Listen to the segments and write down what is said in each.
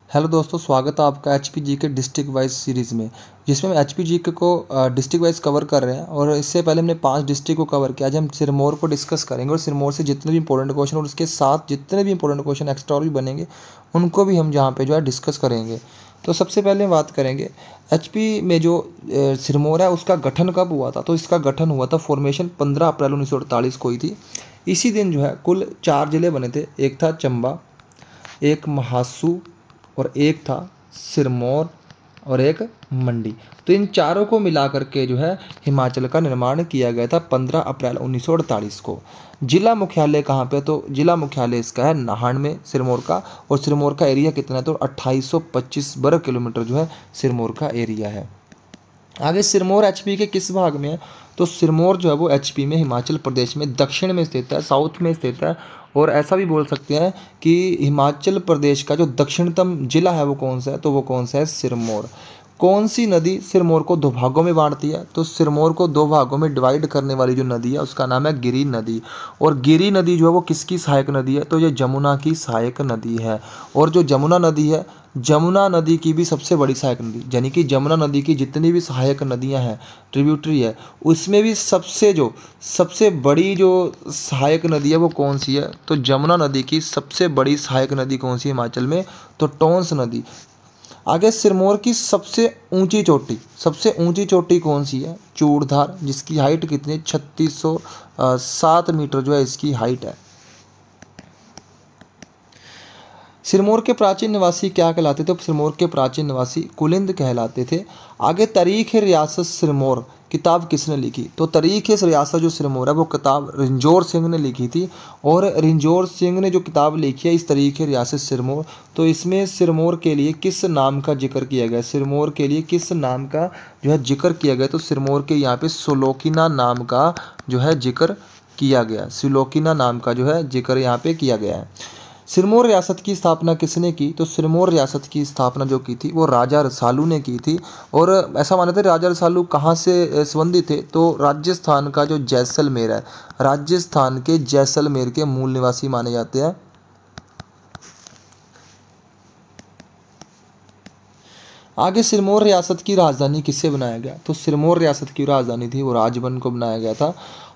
Hello दोस्तों, स्वागत है आपका HP GK district wise series में, जिसमें हम एचपी जीके को डिस्ट्रिक्ट वाइज कवर कर रहे हैं। और इससे पहले हमने 5 डिस्ट्रिक्ट को कवर किया। आज हम सिरमौर को डिस्कस करेंगे और सिरमौर से जितने भी इंपॉर्टेंट क्वेश्चन और उसके साथ जितने भी इंपॉर्टेंट क्वेश्चन एक्स्ट्रा और भी बनेंगे उनको भी हम जहाँ पे जो है डिस्कस करेंगे। तो सबसे पहले बात करेंगे एचपी में जो सिरमौर है उसका गठन कब हुआ था। तो इसका गठन हुआ था, फॉर्मेशन 15 अप्रैल 1948 को हुई थी। इसी दिन जो है कुल 4 ज़िले बने थे। एक था चंबा, एक महासू और एक था सिरमौर और एक मंडी। तो इन चारों को मिला करके जो है हिमाचल का निर्माण किया गया था 15 अप्रैल 1948 को। जिला मुख्यालय कहाँ पे? तो जिला मुख्यालय इसका है नाहन में, सिरमौर का। और सिरमौर का एरिया कितना है? तो 2825 वर्ग किलोमीटर जो है सिरमौर का एरिया है। आगे सिरमौर एचपी के किस भाग में है? तो सिरमौर जो है वो एचपी में, हिमाचल प्रदेश में दक्षिण में स्थित है, साउथ में स्थित है। और ऐसा भी बोल सकते हैं कि हिमाचल प्रदेश का जो दक्षिणतम जिला है वो कौन सा है? तो वो कौन सा है? सिरमौर। कौन सी नदी सिरमौर को 2 भागों में बांटती है? तो सिरमौर को 2 भागों में डिवाइड करने वाली जो नदी है उसका नाम है गिरी नदी। और गिरी नदी जो है वो किसकी सहायक नदी है? तो ये जमुना की सहायक नदी है। और जो जमुना नदी है, जमुना नदी की भी सबसे बड़ी सहायक नदी, यानी कि जमुना नदी की जितनी भी सहायक नदियां हैं, ट्रिब्यूटरी है, उसमें भी सबसे बड़ी जो सहायक नदी है वो कौन सी है? तो जमुना नदी की सबसे बड़ी सहायक नदी कौन सी है हिमाचल में? तो टोंस नदी। आगे सिरमौर की सबसे ऊंची चोटी कौन सी है? चूड़धार, जिसकी हाइट कितनी? 3607 मीटर जो है इसकी हाइट है। सिरमौर के प्राचीन निवासी क्या कहलाते थे? सिरमौर के प्राचीन निवासी कुलिंद कहलाते थे। आगे तारीख रियासत सिरमौर किताब किसने लिखी? तो तारीख रियासत जो सिरमौर है वो किताब रिंजौर सिंह ने लिखी थी। और रिंजौर सिंह ने जो किताब लिखी है इस तारीख रियासत सिरमौर, तो इसमें सिरमौर के लिए किस नाम का जिक्र किया गया? सिरमौर के लिए किस नाम का जो है जिक्र किया गया? तो सिरमौर के यहाँ पे सुलोकिना नाम का जो है जिक्र किया गया। सुलोकिना नाम का जो है जिक्र यहाँ पे किया गया है। सिरमौर रियासत की स्थापना किसने की? तो सिरमौर रियासत की स्थापना जो की थी वो राजा रसालू ने की थी। और ऐसा मानते थे राजा रसालू कहाँ से संबंधित थे? तो राजस्थान का जो जैसलमेर है, राजस्थान के जैसलमेर के मूल निवासी माने जाते हैं। आगे सिरमौर रियासत की राजधानी किससे बनाया गया? तो सिरमौर रियासत की राजधानी थी वो राजबन को बनाया गया था।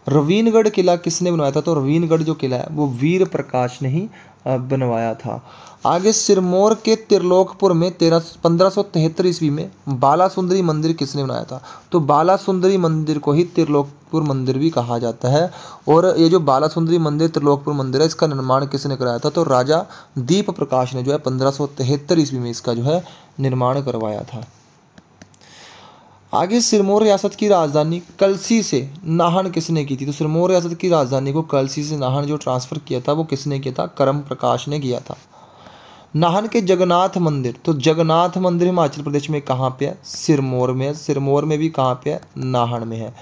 रवीनगढ़ किला किसने बनवाया था? तो रवीनगढ़ जो किला है वो वीर प्रकाश ने ही बनवाया था। आगे सिरमौर के त्रिलोकपुर में 1573 ईस्वी में बालासुंदरी मंदिर किसने बनाया था? तो बालासुंदरी मंदिर को ही त्रिलोकपुर मंदिर भी कहा जाता है। और ये जो बालासुंदरी मंदिर त्रिलोकपुर मंदिर है इसका निर्माण किसने कराया था? तो राजा दीप प्रकाश ने जो है 1573 ईस्वी में इसका जो है निर्माण करवाया था। आगे सिरमौर रियासत की राजधानी कलसी से नाहन किसने की थी? तो सिरमौर रियासत की राजधानी को कलसी से नाहन जो ट्रांसफर किया था वो किसने किया था? करम प्रकाश ने किया था। नाहन के जगन्नाथ मंदिर, तो जगन्नाथ मंदिर हिमाचल प्रदेश में कहाँ पे है? सिरमौर में है। सिरमौर में भी कहाँ पे है? नाहन में है।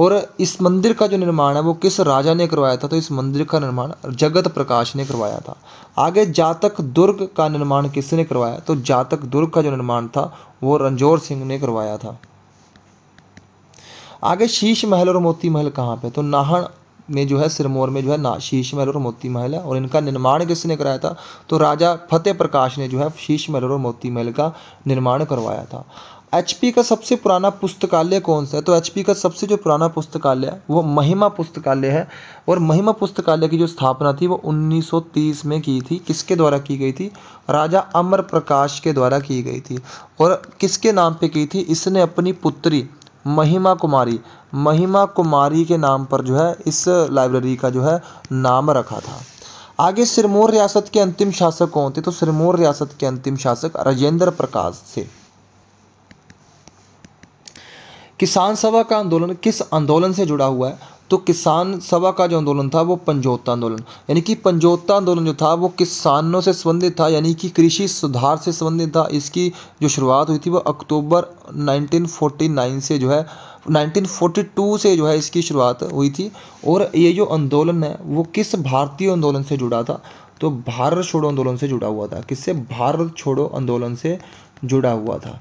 और इस मंदिर का जो निर्माण है वो किस राजा ने करवाया था? तो इस मंदिर का निर्माण जगत प्रकाश ने करवाया था। आगे जातक दुर्ग का निर्माण किसने करवाया? तो जातक दुर्ग का जो निर्माण था वो रंजौर सिंह ने करवाया था। आगे शीश महल और मोती महल कहाँ पे? तो नाहन में जो है, सिरमौर में जो है ना शीश महल और मोती महल है। और इनका निर्माण किसने कराया था? तो राजा फतेह प्रकाश ने जो है शीश महल और मोती महल का निर्माण करवाया था। एचपी का सबसे पुराना पुस्तकालय कौन सा है? तो एचपी का सबसे जो पुराना पुस्तकालय है वो महिमा पुस्तकालय है। और महिमा पुस्तकालय की जो स्थापना थी वो 1930 में की थी। किसके द्वारा की गई थी? राजा अमर प्रकाश के द्वारा की गई थी। और किसके नाम पे की थी? इसने अपनी पुत्री महिमा कुमारी के नाम पर जो है इस लाइब्रेरी का जो है नाम रखा था। आगे सिरमौर रियासत के अंतिम शासक कौन थे? तो सिरमौर रियासत के अंतिम शासक राजेंद्र प्रकाश थे। किसान सभा का आंदोलन किस आंदोलन से जुड़ा हुआ है? तो किसान सभा का जो आंदोलन था वो पंजोता आंदोलन, यानी कि पंजोता आंदोलन जो था वो किसानों से संबंधित था, यानी कि कृषि सुधार से संबंधित था। इसकी जो शुरुआत हुई थी वो अक्टूबर 1949 से जो है 1942 से जो है इसकी शुरुआत हुई थी। और ये जो आंदोलन है वो किस भारतीय आंदोलन से जुड़ा था? तो भारत छोड़ो आंदोलन से जुड़ा हुआ था। किससे? भारत छोड़ो आंदोलन से जुड़ा हुआ था।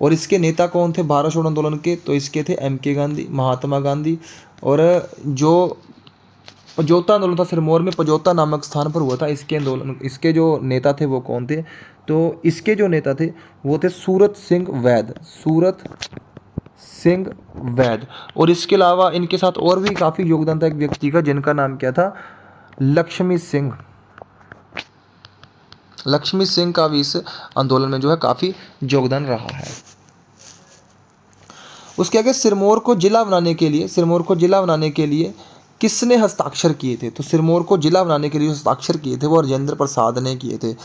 और इसके नेता कौन थे भारत छोड़ो आंदोलन के? तो इसके थे एम के गांधी, महात्मा गांधी। और जो पजौता आंदोलन था सिरमौर में, पजौता नामक स्थान पर हुआ था। इसके आंदोलन, इसके जो नेता थे वो कौन थे? तो इसके जो नेता थे वो थे सूरत सिंह वैद, सूरत सिंह वैद। और इसके अलावा इनके साथ और भी काफ़ी योगदान था एक व्यक्ति का, जिनका नाम क्या था? लक्ष्मी सिंह। लक्ष्मी सिंह का भी इस आंदोलन में जो है काफ़ी योगदान रहा है। उसके आगे सिरमौर को जिला बनाने के लिए, सिरमौर को जिला बनाने के लिए किसने हस्ताक्षर किए थे? तो सिरमौर को जिला बनाने के लिए हस्ताक्षर किए थे वो राजेंद्र प्रसाद ने किए थे।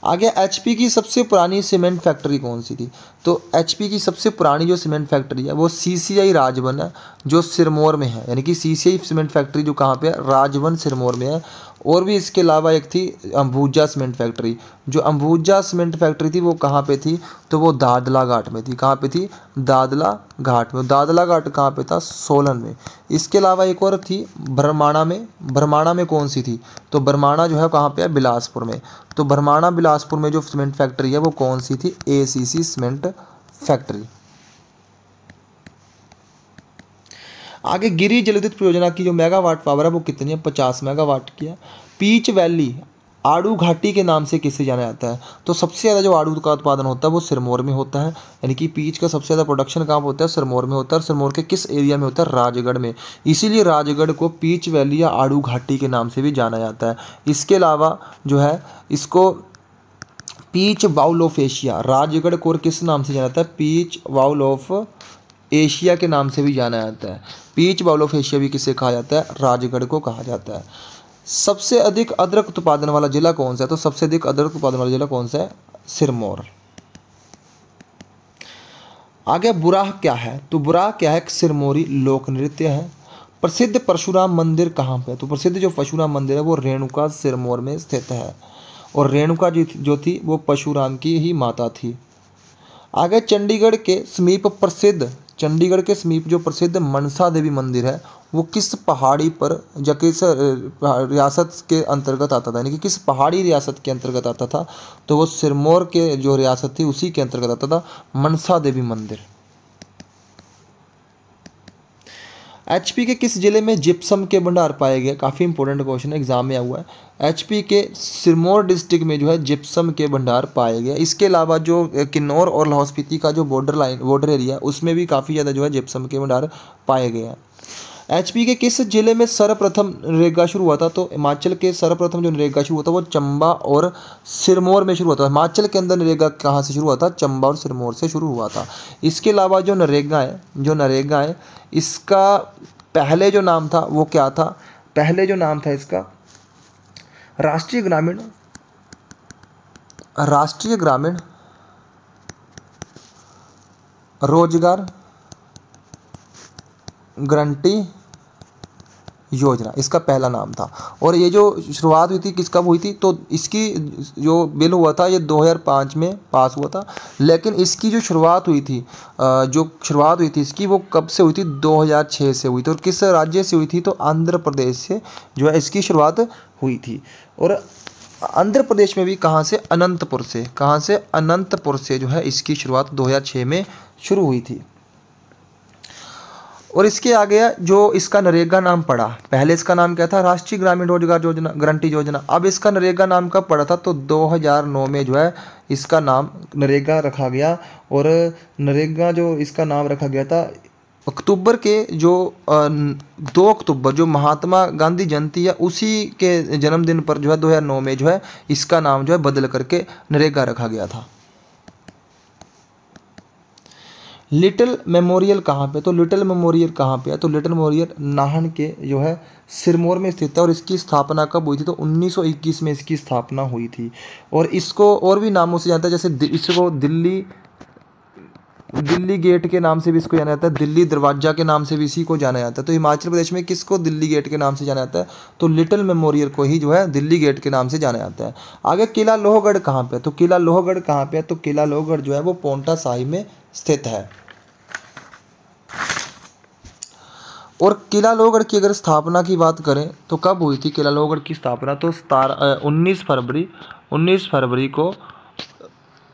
आगे एचपी की सबसे पुरानी सीमेंट फैक्ट्री कौन सी थी? तो एचपी की सबसे पुरानी जो सीमेंट फैक्ट्री है वो सीसीआई राजवन है, जो सिरमौर में है। यानी कि सीसीआई सीमेंट फैक्ट्री जो कहाँ पे है? राजवन सिरमौर में है। और भी इसके अलावा एक थी अंबुजा सीमेंट फैक्ट्री। जो अंबुजा सीमेंट फैक्ट्री थी वो कहाँ पे थी? तो वो दादला घाट में थी। कहाँ पे थी? दादला घाट में। दादला घाट कहाँ पे था? सोलन में। इसके अलावा एक और थी भरमाणा में। भरमाणा में कौन सी थी? तो भरमाणा जो है कहाँ पे है? बिलासपुर में। तो भरमाणा बिलासपुर में जो सीमेंट फैक्ट्री है वो कौन सी थी? ACC cement factory. आगे गिरि जलविद्युत परियोजना की जो मेगावाट पावर है वो कितनी है? 50 मेगावाट की है। पीच वैली आड़ू घाटी के नाम से किसे जाना जाता है? तो सबसे ज़्यादा जो आड़ू का उत्पादन होता है वो सिरमौर में होता है। यानी कि पीच का सबसे ज़्यादा प्रोडक्शन कहाँ होता है? सिरमौर में होता है। और सिरमौर के किस एरिया में होता है? राजगढ़ में। इसीलिए राजगढ़ को पीच वैली या आड़ू घाटी के नाम से भी जाना जाता है। इसके अलावा जो है इसको peach bowl of Asia, Rajgarh को किस नाम से जाना जाता है? पीच बाउल ऑफ एशिया के नाम से भी जाना जाता है। पीच बाउल ऑफ एशिया भी किसे कहा जाता है? राजगढ़ को कहा जाता है। सबसे अधिक अदरक उत्पादन वाला जिला कौन सा है? तो सबसे अधिक अदरक उत्पादन वाला जिला कौन सा है? सिरमौर। आगे बुराह क्या है? तो बुराह क्या है? एक सिरमौरी लोक नृत्य है। प्रसिद्ध परशुराम मंदिर कहाँ पे है? तो प्रसिद्ध जो परशुराम मंदिर है वो रेणुका सिरमौर में स्थित है। और रेणुका जो थी वो परशुराम की ही माता थी। आगे चंडीगढ़ के समीप प्रसिद्ध, चंडीगढ़ के समीप जो प्रसिद्ध मनसा देवी मंदिर है वो किस पहाड़ी पर या किस रियासत के अंतर्गत आता था? यानी कि किस पहाड़ी रियासत के अंतर्गत आता था? तो वो सिरमौर के जो रियासत थी उसी के अंतर्गत आता था, मनसा देवी मंदिर। एचपी के किस जिले में जिप्सम के भंडार पाए गए? काफ़ी इंपॉर्टेंट क्वेश्चन है, एग्जाम में आया हुआ है। एचपी के सिरमौर डिस्ट्रिक्ट में जो है जिप्सम के भंडार पाए गए। इसके अलावा जो किन्नौर और लाहौल स्पीति का जो बॉर्डर एरिया है उसमें भी काफ़ी ज़्यादा जो है जिप्सम के भंडार पाए गए हैं। एचपी के किस जिले में सर्वप्रथम नरेगा शुरू हुआ था? तो हिमाचल के सर्वप्रथम जो नरेगा शुरू हुआ था वो चंबा और सिरमौर में शुरू हुआ था। हिमाचल के अंदर नरेगा कहाँ से शुरू हुआ था? चंबा और सिरमौर से शुरू हुआ था। इसके अलावा जो नरेगा है इसका पहले जो नाम था वो क्या था? पहले जो नाम था इसका राष्ट्रीय ग्रामीण रोजगार गारंटी योजना, इसका पहला नाम था। और ये जो शुरुआत हुई थी किस कब हुई थी? तो इसकी जो बिल हुआ था ये 2005 में पास हुआ था। लेकिन इसकी जो शुरुआत हुई थी इसकी वो कब से हुई थी? 2006 से हुई थी। और किस राज्य से हुई थी? तो आंध्र प्रदेश से जो है इसकी शुरुआत हुई थी। और आंध्र प्रदेश में भी कहाँ से? अनंतपुर से। कहाँ से? अनंतपुर से जो है इसकी शुरुआत 2006 में शुरू हुई थी। और इसके आगे जो इसका नरेगा नाम पड़ा, पहले इसका नाम क्या था? राष्ट्रीय ग्रामीण रोजगार योजना गारंटी योजना। अब इसका नरेगा नाम कब पड़ा था? तो 2009 में जो है इसका नाम नरेगा रखा गया। और नरेगा जो इसका नाम रखा गया था अक्टूबर के जो 2 अक्टूबर जो महात्मा गांधी जयंती है उसी के जन्मदिन पर जो है 2009 में जो है इसका नाम जो है बदल करके नरेगा रखा गया था। लिटिल मेमोरियल कहाँ पे? तो लिटिल मेमोरियल कहाँ पे है? तो लिटिल मेमोरियल नाहन के जो है सिरमौर में स्थित है। और इसकी स्थापना कब हुई थी? तो 1921 में इसकी स्थापना हुई थी। और इसको और भी नामों से जानता है, जैसे इसको दिल्ली गेट के नाम से भी इसको जाना जाता है, दिल्ली दरवाजा के नाम से भी इसी को जाना जाता है। तो हिमाचल प्रदेश में किसको दिल्ली गेट के नाम से जाना जाता है? तो लिटिल मेमोरियल को ही जो है दिल्ली गेट के नाम से जाना जाता है। आगे किला लोहगढ़ कहाँ पे? तो किला लोहगढ़ कहाँ पे है? तो किला लोहगढ़ जो है वो पोंटा साहिब में स्थित है। और किला लोहगढ़ की अगर स्थापना की बात करें तो कब हुई थी किला लोहगढ़ की स्थापना? तो 19 फरवरी को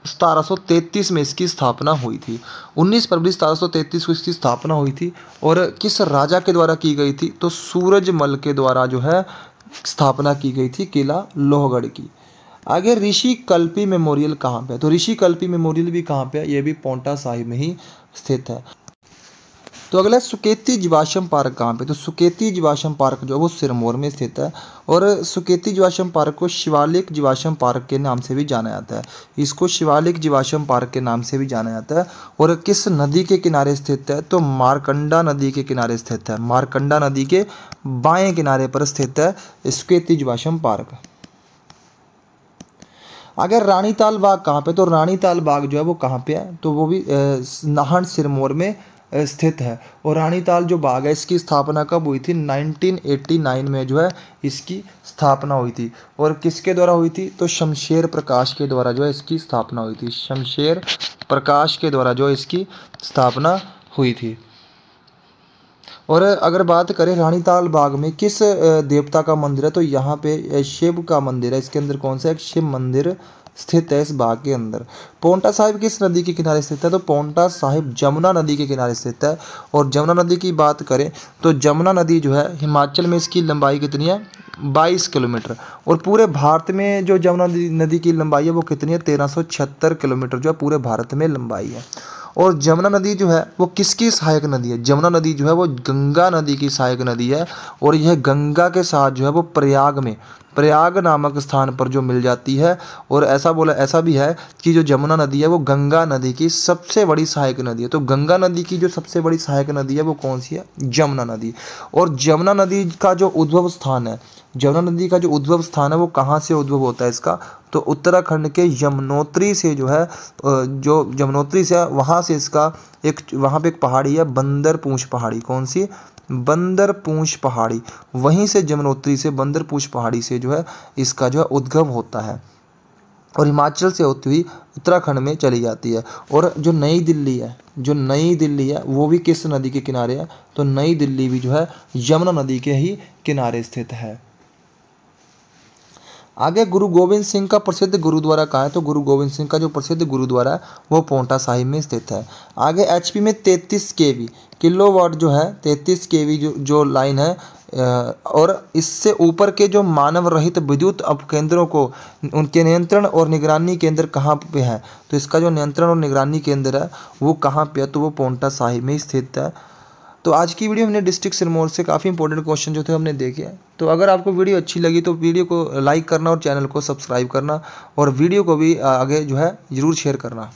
1733 में इसकी स्थापना हुई थी। 19 फरवरी 1733 को इसकी स्थापना हुई थी। और किस राजा के द्वारा की गई थी? तो सूरजमल के द्वारा जो है स्थापना की गई थी किला लोहगढ़ की। आगे ऋषि कल्पी मेमोरियल कहाँ पे है? तो ऋषि कल्पी मेमोरियल भी कहाँ पे है? ये भी पांवटा साहिब में ही स्थित है। तो अगला सुकेती जीवाश्म पार्क कहाँ पे? तो सुकेती जीवाश्म पार्क जो है वो सिरमौर में स्थित है। और सुकेती जीवाश्म पार्क को शिवालिक जीवाश्म पार्क के नाम से भी जाना जाता है। इसको शिवालिक जीवाश्म पार्क के नाम से भी जाना जाता है। और किस नदी के किनारे स्थित है? तो मारकंडा नदी के किनारे स्थित है। मारकंडा नदी के बाएं किनारे पर स्थित है सुकेती जीवाश्म पार्क। अगर रानीताल बाग कहाँ पे? तो रानीताल बाग जो है वो कहाँ पे है? तो वो भी नाहन सिरमौर में स्थित है। और रानीताल जो बाग है इसकी स्थापना कब हुई थी? 1989 में जो है इसकी स्थापना हुई थी। और किसके द्वारा हुई थी? तो शमशेर प्रकाश के द्वारा जो है इसकी स्थापना हुई थी। शमशेर प्रकाश के द्वारा जो इसकी स्थापना हुई थी। और अगर बात करें रानीताल बाग में किस देवता का मंदिर है? तो यहाँ पे शिव का मंदिर है। इसके अंदर कौन सा? एक शिव मंदिर स्थित है इस बाग के अंदर। पांवटा साहिब किस नदी के किनारे स्थित है? तो पांवटा साहिब जमुना नदी के किनारे स्थित है। और जमुना नदी की बात करें तो जमुना नदी जो है हिमाचल में इसकी लंबाई कितनी है? 22 किलोमीटर। और पूरे भारत में जो जमुना नदी की लंबाई है वो कितनी है? 1376 किलोमीटर जो है पूरे भारत में लंबाई है। और जमुना नदी जो है वो किसकी सहायक नदी है? जमुना नदी जो है वो गंगा नदी की सहायक नदी है। और यह गंगा के साथ जो है वो प्रयाग नामक स्थान पर जो मिल जाती है। और ऐसा भी है कि जो जमुना नदी है वो गंगा नदी की सबसे बड़ी सहायक नदी है। तो गंगा नदी की जो सबसे बड़ी सहायक नदी है वो कौन सी है? जमुना नदी। और जमुना नदी का जो उद्भव स्थान है, जमुना नदी का जो उद्भव स्थान है वो कहाँ से उद्भव होता है इसका? तो उत्तराखंड के यमुनोत्री से जो है, जो यमुनोत्री से वहाँ से इसका वहाँ पे एक पहाड़ी है बंदरपूंछ पहाड़ी। कौन सी? बंदरपूंछ पहाड़ी। वहीं से यमुनोत्री से बंदरपूंछ पहाड़ी से जो है इसका जो है उद्गम होता है। और हिमाचल से होती हुई उत्तराखंड में चली जाती है। और जो नई दिल्ली है वो भी किस नदी के किनारे है? तो नई दिल्ली भी जो है यमुना नदी के ही किनारे स्थित है। आगे गुरु गोविंद सिंह का प्रसिद्ध गुरुद्वारा कहाँ है? तो गुरु गोविंद सिंह का जो प्रसिद्ध गुरुद्वारा है वो पांवटा साहिब में स्थित है। आगे एचपी में 33 केवी किलोवाट जो है 33 केवी जो लाइन है, और इससे ऊपर के जो मानव रहित विद्युत उपकेंद्रों को उनके नियंत्रण और निगरानी केंद्र कहाँ पे है? तो इसका जो नियंत्रण और निगरानी केंद्र है वो कहाँ पे है? तो वो पांवटा साहिब में स्थित है। तो आज की वीडियो हमने डिस्ट्रिक्ट सिरमौर से काफ़ी इंपॉर्टेंट क्वेश्चन जो थे हमने देखे। तो अगर आपको वीडियो अच्छी लगी तो वीडियो को लाइक करना और चैनल को सब्सक्राइब करना, और वीडियो को भी आगे जो है ज़रूर शेयर करना।